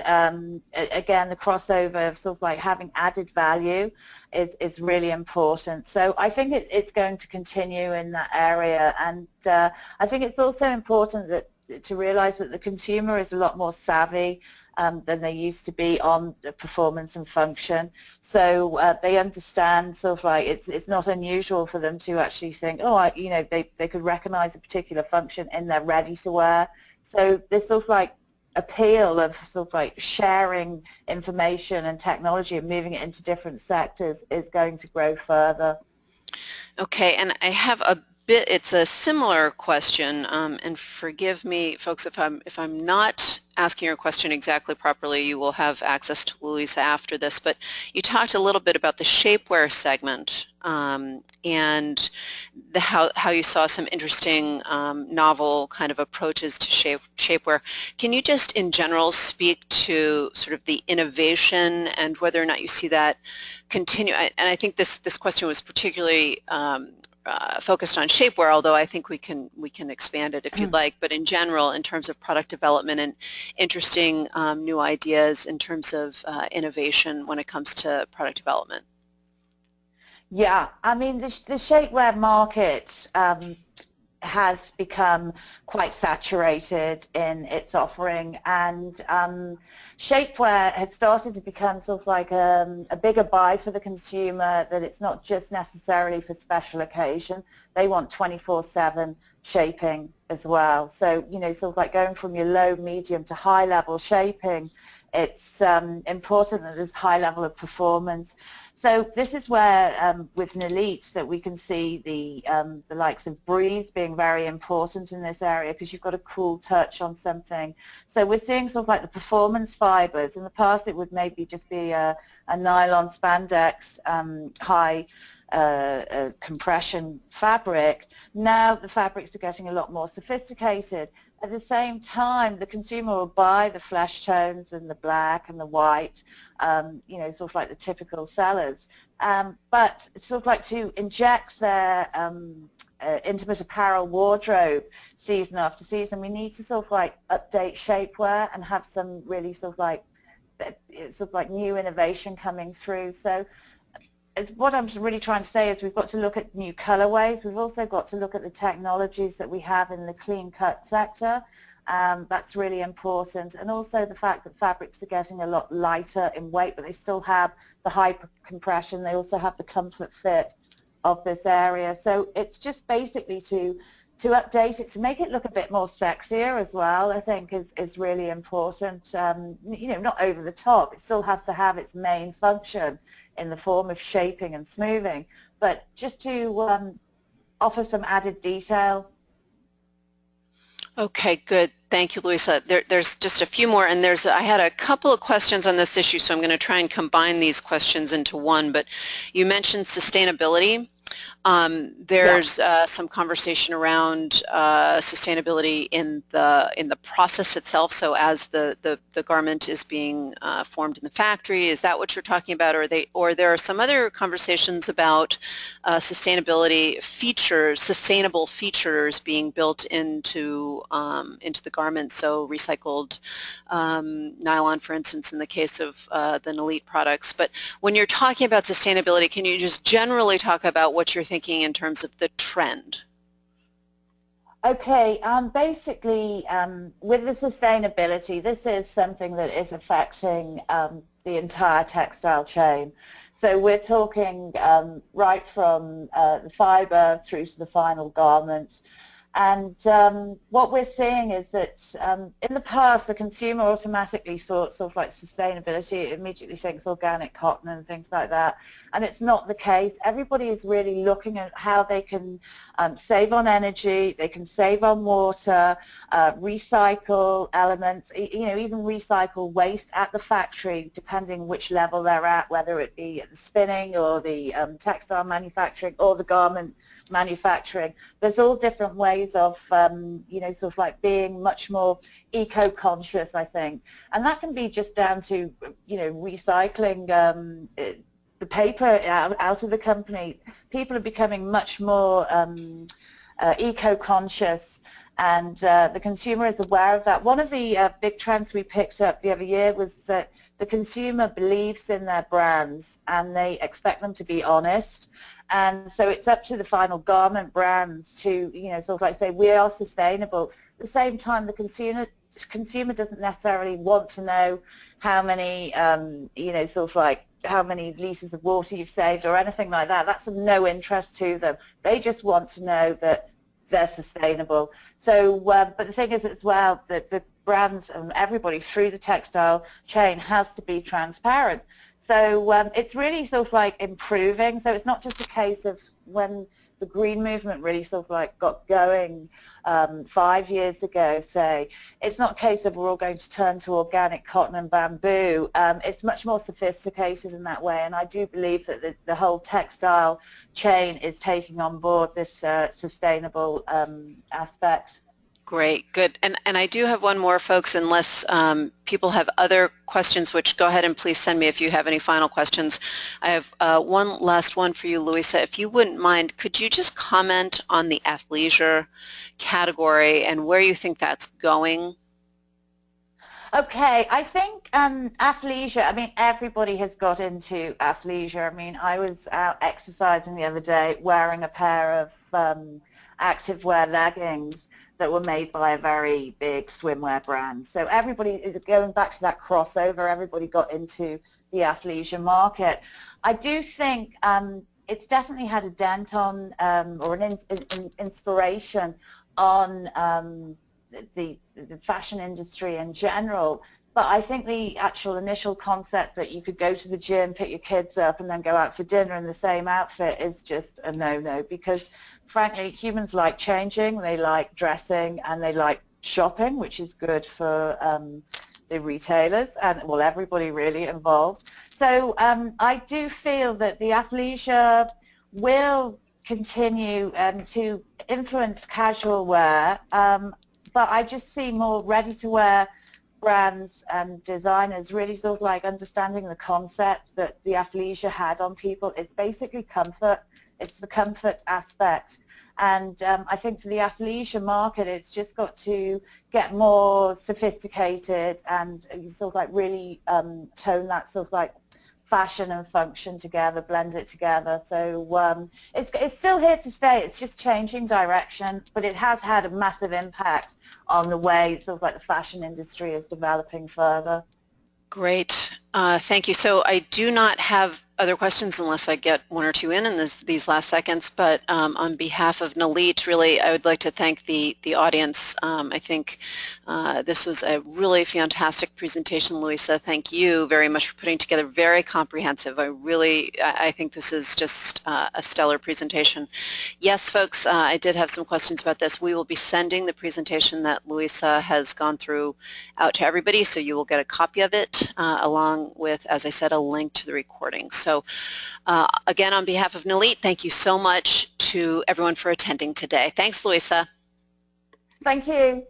again, the crossover of sort of like having added value is really important. So I think it's going to continue in that area. And I think it's also important that to realize that the consumer is a lot more savvy than they used to be on the performance and function. So they understand sort of like it's not unusual for them to actually think, oh, you know, they could recognize a particular function in their ready-to-wear. So this sort of like appeal of sort of like sharing information and technology and moving it into different sectors is going to grow further. Okay, and I have a it's a similar question, and forgive me, folks, if I'm not asking your question exactly properly. You will have access to Louisa after this, but you talked a little bit about the shapewear segment, and how you saw some interesting novel kind of approaches to shapewear. Can you just in general speak to sort of the innovation and whether or not you see that continue? And I think this question was particularly focused on shapewear, although I think we can expand it if you'd like. But in general, in terms of product development and interesting new ideas in terms of innovation when it comes to product development. Yeah, I mean the shapewear market has become quite saturated in its offering, and shapewear has started to become sort of like a bigger buy for the consumer, that it's not just necessarily for special occasion. They want 24/7 shaping as well. So, you know, sort of like going from your low, medium to high level shaping, it's important that there's high level of performance. So this is where, with Nilit, that we can see the likes of breeze being very important in this area, because you've got a cool touch on something. So we're seeing sort of like the performance fibers. In the past, it would maybe just be a nylon spandex high compression fabric. Now the fabrics are getting a lot more sophisticated. At the same time, the consumer will buy the flesh tones and the black and the white, you know, sort of like the typical sellers. But sort of like to inject their intimate apparel wardrobe season after season, we need to sort of like update shapewear and have some really sort of like new innovation coming through. So what I'm really trying to say is we've got to look at new colorways. We've also got to look at the technologies that we have in the clean cut sector. That's really important. And also the fact that fabrics are getting a lot lighter in weight, but they still have the high compression. They also have the comfort fit of this area. So it's just basically to update it, to make it look a bit more sexier as well, I think is really important. You know, not over the top. It still has to have its main function in the form of shaping and smoothing, but just to offer some added detail. Okay, good. Thank you, Louisa. There's just a few more, and I had a couple of questions on this issue, so I'm going to try and combine these questions into one. But you mentioned sustainability. There's some conversation around sustainability in the process itself. So as the garment is being formed in the factory, is that what you're talking about, or there are some other conversations about sustainability features, sustainable features being built into the garment? So recycled nylon, for instance, in the case of the Nilit products. But when you're talking about sustainability, can you just generally talk about what you're thinking in terms of the trend? Okay, basically with the sustainability, this is something that is affecting the entire textile chain. So we're talking right from the fiber through to the final garment. And what we're seeing is that in the past, the consumer automatically thought sort of like sustainability, immediately thinks organic cotton and things like that. And it's not the case. Everybody is really looking at how they can save on energy, they can save on water, recycle elements, you know, even recycle waste at the factory, depending which level they're at, whether it be at the spinning or the textile manufacturing or the garment manufacturing. There's all different ways of, you know, sort of like being much more eco-conscious, I think. And that can be just down to, you know, recycling the paper out of the company. People are becoming much more eco-conscious, and the consumer is aware of that. One of the big trends we picked up the other year was that the consumer believes in their brands and they expect them to be honest. And so it's up to the final garment brands to, you know, sort of like say, we are sustainable. At the same time, the consumer doesn't necessarily want to know how many, you know, sort of like how many litres of water you've saved or anything like that. That's of no interest to them. They just want to know that they're sustainable. So, but the thing is as well that the brands and everybody through the textile chain has to be transparent. So it's really sort of like improving. So it's not just a case of when the green movement really sort of like got going 5 years ago, say, it's not a case of we're all going to turn to organic cotton and bamboo. It's much more sophisticated in that way, and I do believe that the whole textile chain is taking on board this sustainable aspect. Great, good. And I do have one more, folks, unless people have other questions, which go ahead and please send me if you have any final questions. I have one last one for you, Louisa. If you wouldn't mind, could you just comment on the athleisure category and where you think that's going? Okay, I think athleisure, I mean, everybody has got into athleisure. I mean, I was out exercising the other day wearing a pair of activewear leggings that were made by a very big swimwear brand. So everybody is going back to that crossover. Everybody got into the athleisure market. I do think it's definitely had a dent on or an inspiration on the fashion industry in general. But I think the actual initial concept that you could go to the gym, pick your kids up, and then go out for dinner in the same outfit is just a no-no, because frankly, humans like changing, they like dressing, and they like shopping, which is good for the retailers and, well, everybody really involved. So I do feel that the athleisure will continue to influence casual wear, but I just see more ready-to-wear brands and designers really sort of like understanding the concept that the athleisure had on people. It's basically comfort. It's the comfort aspect. And I think for the athleisure market, it's just got to get more sophisticated and sort of like really tone that sort of like fashion and function together, blend it together. So it's still here to stay. It's just changing direction, but it has had a massive impact on the way sort of like the fashion industry is developing further. Great. Thank you. So I do not have other questions unless I get one or two in these last seconds, but on behalf of Nilit, really, I would like to thank the audience. I think this was a really fantastic presentation, Louisa. Thank you very much for putting together, very comprehensive. I think this is just a stellar presentation. Yes, folks, I did have some questions about this. We will be sending the presentation that Louisa has gone through out to everybody, so you will get a copy of it along with, as I said, a link to the recording. So again, on behalf of Nilit, thank you so much to everyone for attending today. Thanks, Louisa. Thank you.